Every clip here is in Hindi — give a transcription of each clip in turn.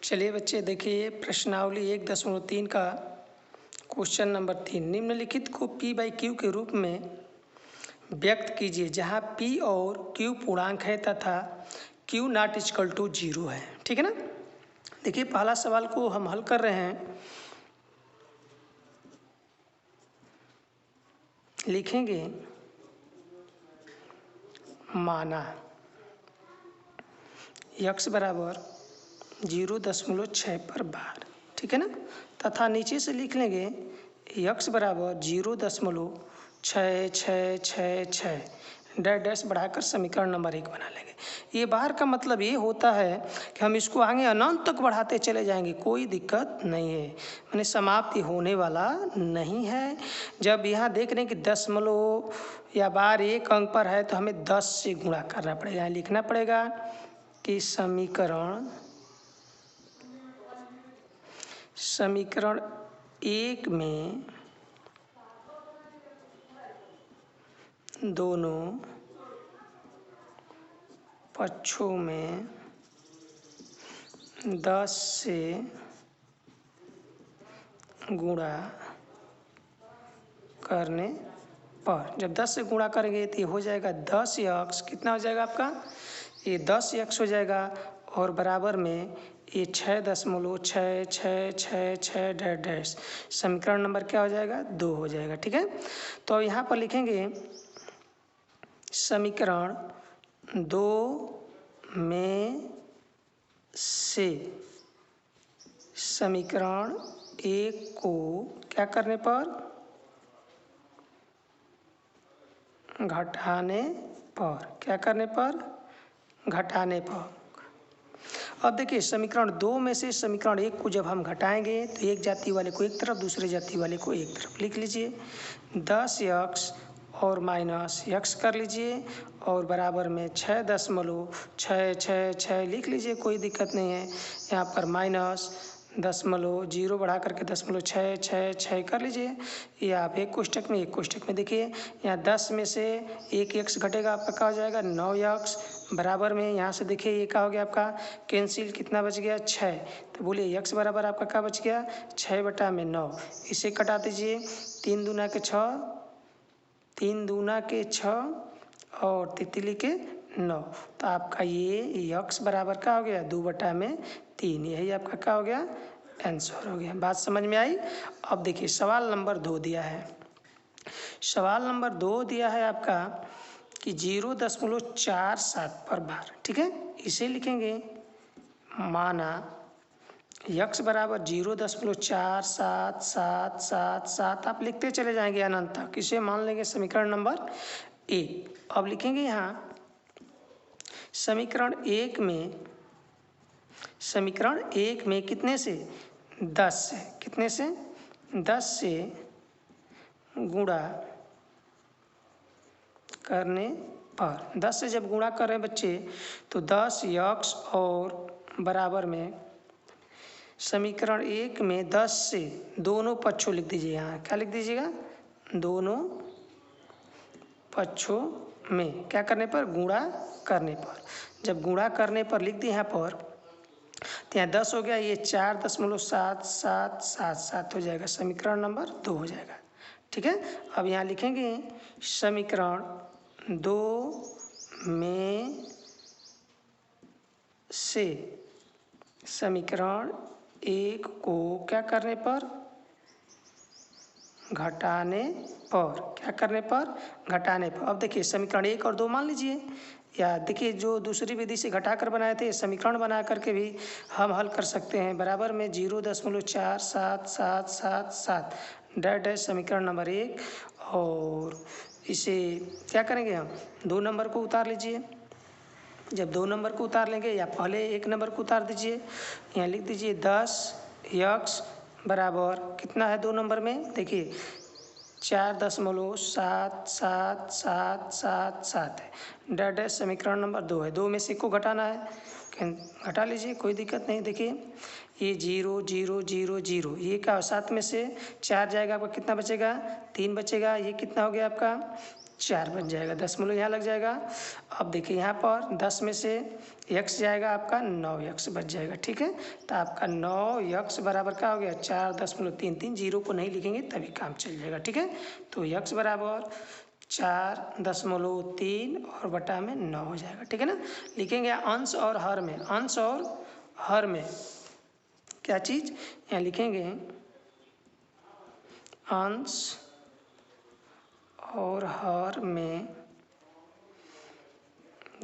चलिए बच्चे देखिए प्रश्नावली 1.3 का क्वेश्चन नंबर 3। निम्नलिखित को P बाई Q के रूप में व्यक्त कीजिए जहां P और Q पूर्णांक है तथा Q नॉट इक्वल टू 0 है। ठीक है ना। देखिए पहला सवाल को हम हल कर रहे हैं। लिखेंगे माना x बराबर 0.6 पर बार। ठीक है ना। तथा नीचे से लिख लेंगे x बराबर 0.66666 डैश डैश बढ़ाकर समीकरण नंबर 1 बना लेंगे। ये बाहर का मतलब ये होता है कि हम इसको आगे अनंत तक बढ़ाते चले जाएंगे, कोई दिक्कत नहीं है, माने समाप्ति होने वाला नहीं है। जब यहाँ देख रहे हैं कि दशमलव या बार एक अंक पर है तो हमें 10 से गुणा करना पड़ेगा। यहाँ लिखना पड़ेगा कि समीकरण 1 में दोनों पक्षों में 10 से गुणा करने पर, जब 10 से गुणा करेंगे तो ये हो जाएगा 10x। कितना हो जाएगा आपका, ये 10x हो जाएगा और बराबर में ये 6.66666 डैश डैश समीकरण नंबर क्या हो जाएगा 2 हो जाएगा। ठीक है। तो यहाँ पर लिखेंगे समीकरण 2 में से समीकरण 1 को क्या करने पर, घटाने पर। क्या करने पर, घटाने पर। अब देखिए समीकरण 2 में से समीकरण 1 को जब हम घटाएंगे तो एक जाति वाले को एक तरफ, दूसरे जाति वाले को एक तरफ लिख लीजिए। 10x और माइनस x कर लीजिए और बराबर में 6.666 लिख लीजिए, कोई दिक्कत नहीं है। यहाँ पर माइनस 0 बढ़ा करके 0.666 कर लीजिए। ये आप एक कोष्टक में एक कोष्टक में देखिए, यहाँ 10 में से एक x घटेगा, आपका क्या हो जाएगा 9x बराबर में। यहाँ से देखिए ये क्या हो गया आपका कैंसिल, कितना बच गया 6। तो बोलिए x बराबर आपका क्या बच गया 6/9। इसे कटा दीजिए, 3 दूना के 6, 3 दूना के 6 और तितली के 9। तो आपका ये x बराबर क्या हो गया 2/3। यही आपका क्या हो गया आंसर हो गया। बात समझ में आई। अब देखिए सवाल नंबर 2 दिया है। सवाल नंबर 2 दिया है आपका कि 0.47 पर बार। ठीक है। इसे लिखेंगे माना x बराबर 0.477777 आप लिखते चले जाएंगे अनंत तक। इसे मान लेंगे समीकरण नंबर 1। अब लिखेंगे यहाँ समीकरण 1 में कितने से 10 से, कितने से 10 से गुणा करने पर। 10 से जब गुणा करें बच्चे तो 10x और बराबर में समीकरण 1 में 10 से दोनों पक्षों लिख दीजिए। यहाँ क्या लिख दीजिएगा, दोनों पक्षों में क्या करने पर, गुणा करने पर। जब गुणा करने पर लिख दिए यहाँ पर तो यहाँ 10 हो गया, ये 4.7777 हो जाएगा, समीकरण नंबर 2 हो जाएगा। ठीक है। अब यहाँ लिखेंगे समीकरण 2 में से समीकरण 1 को क्या करने पर, घटाने पर। क्या करने पर, घटाने पर। अब देखिए समीकरण 1 और 2 मान लीजिए, या देखिए जो दूसरी विधि से घटाकर बनाए थे समीकरण बना करके भी हम हल कर सकते हैं। बराबर में 0.4777 डैश डैश समीकरण नंबर 1 और इसे क्या करेंगे हम 2 नंबर को उतार लीजिए। जब 2 नंबर को उतार लेंगे या पहले 1 नंबर को उतार दीजिए, यहाँ लिख दीजिए 10x बराबर कितना है 2 नंबर में, देखिए 4.7777 है, डैश डैश समीकरण नंबर 2 है। 2 में से को घटाना है, घटा लीजिए, कोई दिक्कत नहीं। देखिए ये 0 0 0 0, ये क्या 7 में से 4 जाएगा, आपका कितना बचेगा 3 बचेगा। ये कितना हो गया आपका 4 बन जाएगा, दशमलव यहाँ लग जाएगा। अब देखिए यहाँ पर 10 में से x जाएगा आपका 9x बच जाएगा, ठीक है। तो आपका 9x बराबर क्या हो गया 4.33, जीरो को नहीं लिखेंगे तभी काम चल जाएगा, ठीक है। तो x बराबर 4.3 और बटा में 9 हो जाएगा, ठीक है ना। लिखेंगे अंश और हर में, अंश और हर में क्या चीज़ यहाँ लिखेंगे, अंश और हर में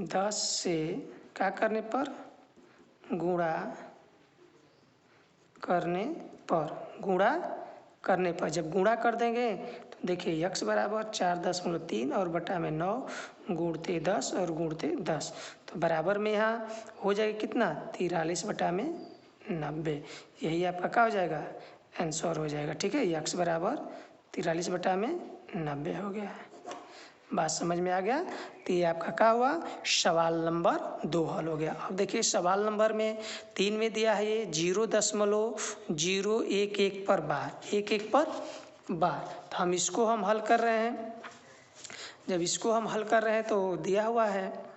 10 से क्या करने पर, गुणा करने पर, गुणा करने पर। जब गुणा कर देंगे तो देखिए x बराबर 4.3 और बटा में 9 गुणते 10 और गुणते 10, तो बराबर में यहाँ हो जाएगा कितना 43 बटा में 90। यही आपका क्या हो जाएगा आंसर हो जाएगा, ठीक है। x बराबर 43 बटा में 90 हो गया। बात समझ में आ गया। तो ये आपका क्या हुआ, सवाल नंबर 2 हल हो गया। अब देखिए सवाल नंबर में 3 में दिया है ये 0.011 पर बार, 1 पर बार। तो हम इसको हल कर रहे हैं। जब इसको हम हल कर रहे हैं तो दिया हुआ है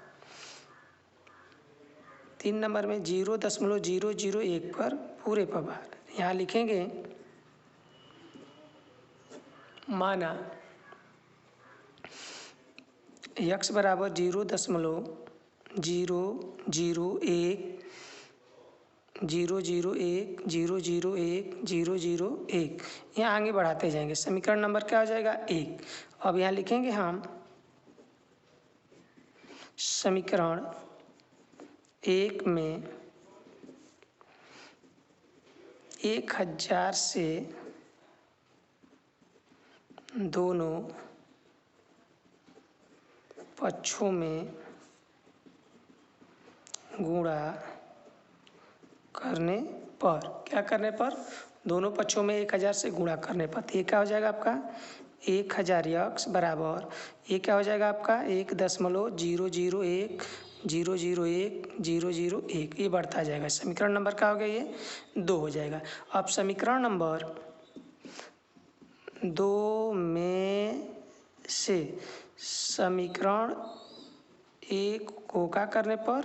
3 नंबर में 0.001 पर पूरे पर बार। यहाँ लिखेंगे माना x बराबर 0.001 यहाँ आगे बढ़ाते जाएंगे। समीकरण नंबर क्या हो जाएगा 1। अब यहाँ लिखेंगे हम समीकरण 1 में 1000 से दोनों पक्षों में गुणा करने पर, क्या करने पर, दोनों पक्षों में 1000 से गुणा करने पर। तो ये क्या हो जाएगा आपका 1000x बराबर, ये क्या हो जाएगा आपका 1.001 ये बढ़ता जाएगा। समीकरण नंबर क्या हो गया ये 2 हो जाएगा। अब समीकरण नंबर 2 में से समीकरण 1 को क्या करने पर,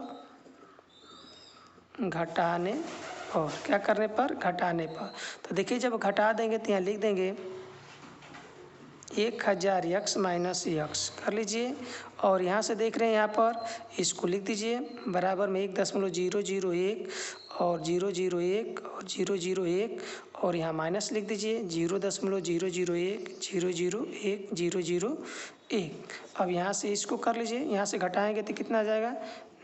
घटाने पर, क्या करने पर, घटाने पर। तो देखिए जब घटा देंगे तो यहाँ लिख देंगे 1000x माइनस x कर लीजिए, और यहाँ से देख रहे हैं यहाँ पर इसको लिख दीजिए बराबर में 1.001 और 001 और 001 और यहाँ माइनस लिख दीजिए 0.001 001 अब यहाँ से इसको कर लीजिए, यहाँ से घटाएंगे तो कितना आ जाएगा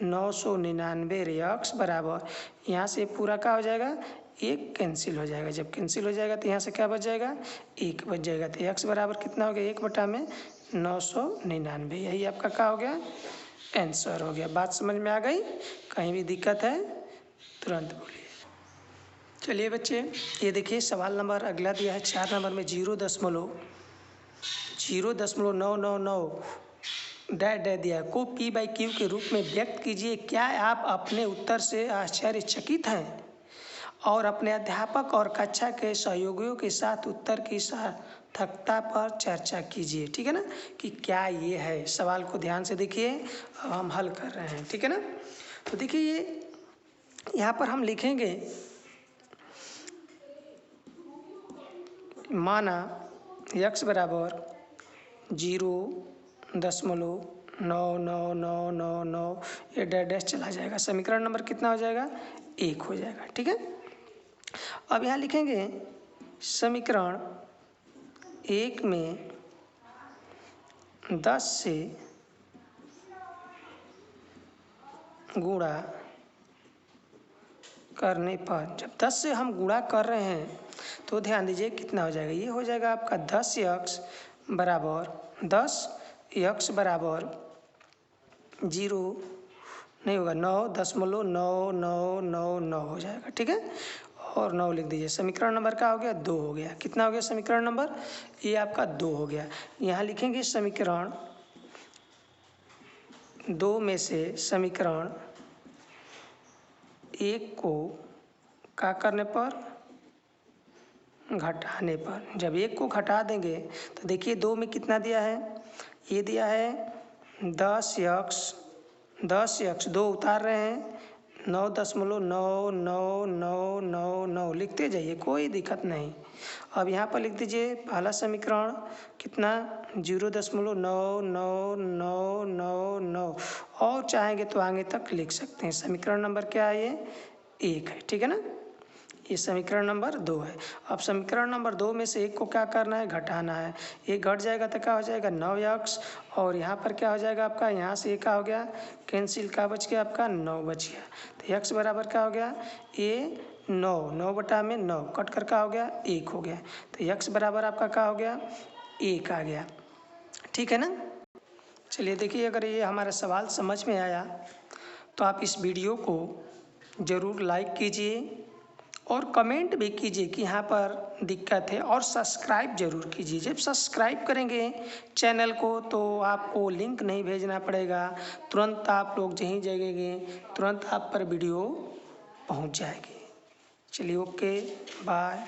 999 x बराबर, यहाँ से पूरा क्या हो जाएगा 1 कैंसिल हो जाएगा। जब कैंसिल हो जाएगा तो यहाँ से क्या बच जाएगा 1 बच जाएगा। तो x बराबर कितना हो गया 1 बटा में 999, यही आपका क्या हो गया आंसर हो गया। बात समझ में आ गई, कहीं भी दिक्कत है तुरंत बोलिए। चलिए बच्चे ये देखिए सवाल नंबर अगला दिया है 4 नंबर में 0.999 डैश डैश दिया है को p/q के रूप में व्यक्त कीजिए। क्या आप अपने उत्तर से आश्चर्यचकित हैं और अपने अध्यापक और कक्षा के सहयोगियों के साथ उत्तर की सार्थकता पर चर्चा कीजिए, ठीक है ना, कि क्या ये है। सवाल को ध्यान से देखिए, हम हल कर रहे हैं, ठीक है ना। तो देखिए ये यहाँ पर हम लिखेंगे माना x बराबर 0.99999 ये डैश डैश चला जाएगा। समीकरण नंबर कितना हो जाएगा 1 हो जाएगा, ठीक है। अब यहाँ लिखेंगे समीकरण 1 में 10 से गुणा करने पर, जब 10 से हम गुणा कर रहे हैं तो ध्यान दीजिए कितना हो जाएगा, ये हो जाएगा आपका 10x बराबर 10x बराबर 0 नहीं होगा 9.9999 हो जाएगा, ठीक है, और 9 लिख दीजिए। समीकरण नंबर क्या हो गया 2 हो गया। कितना हो गया समीकरण नंबर, ये आपका 2 हो गया। यहाँ लिखेंगे समीकरण 2 में से समीकरण 1 को क्या करने पर, घटाने पर। जब 1 को घटा देंगे तो देखिए 2 में कितना दिया है, ये दिया है 10x 2 उतार रहे हैं 9.999999 लिखते जाइए, कोई दिक्कत नहीं। अब यहाँ पर लिख दीजिए पहला समीकरण कितना 0.99999 और चाहेंगे तो आगे तक लिख सकते हैं। समीकरण नंबर क्या है, ये 1 है, ठीक है ना। ये समीकरण नंबर 2 है। अब समीकरण नंबर 2 में से 1 को क्या करना है, घटाना है। ये घट जाएगा तो क्या हो जाएगा 9x, और यहाँ पर क्या हो जाएगा आपका, यहाँ से ये क्या हो गया कैंसिल, क्या बच गया आपका 9 बच गया। तो x बराबर क्या हो गया, ये 9 बटा में 9 कट कर क्या हो गया 1 हो गया। तो x बराबर आपका क्या हो गया 1 आ गया, ठीक है ना। चलिए देखिए, अगर ये हमारा सवाल समझ में आया तो आप इस वीडियो को ज़रूर लाइक कीजिए और कमेंट भी कीजिए कि यहाँ पर दिक्कत है, और सब्सक्राइब जरूर कीजिए। जब सब्सक्राइब करेंगे चैनल को तो आपको लिंक नहीं भेजना पड़ेगा, तुरंत आप लोग जहीं जगेंगे तुरंत आप पर वीडियो पहुँच जाएगी। चलिए, ओके, बाय।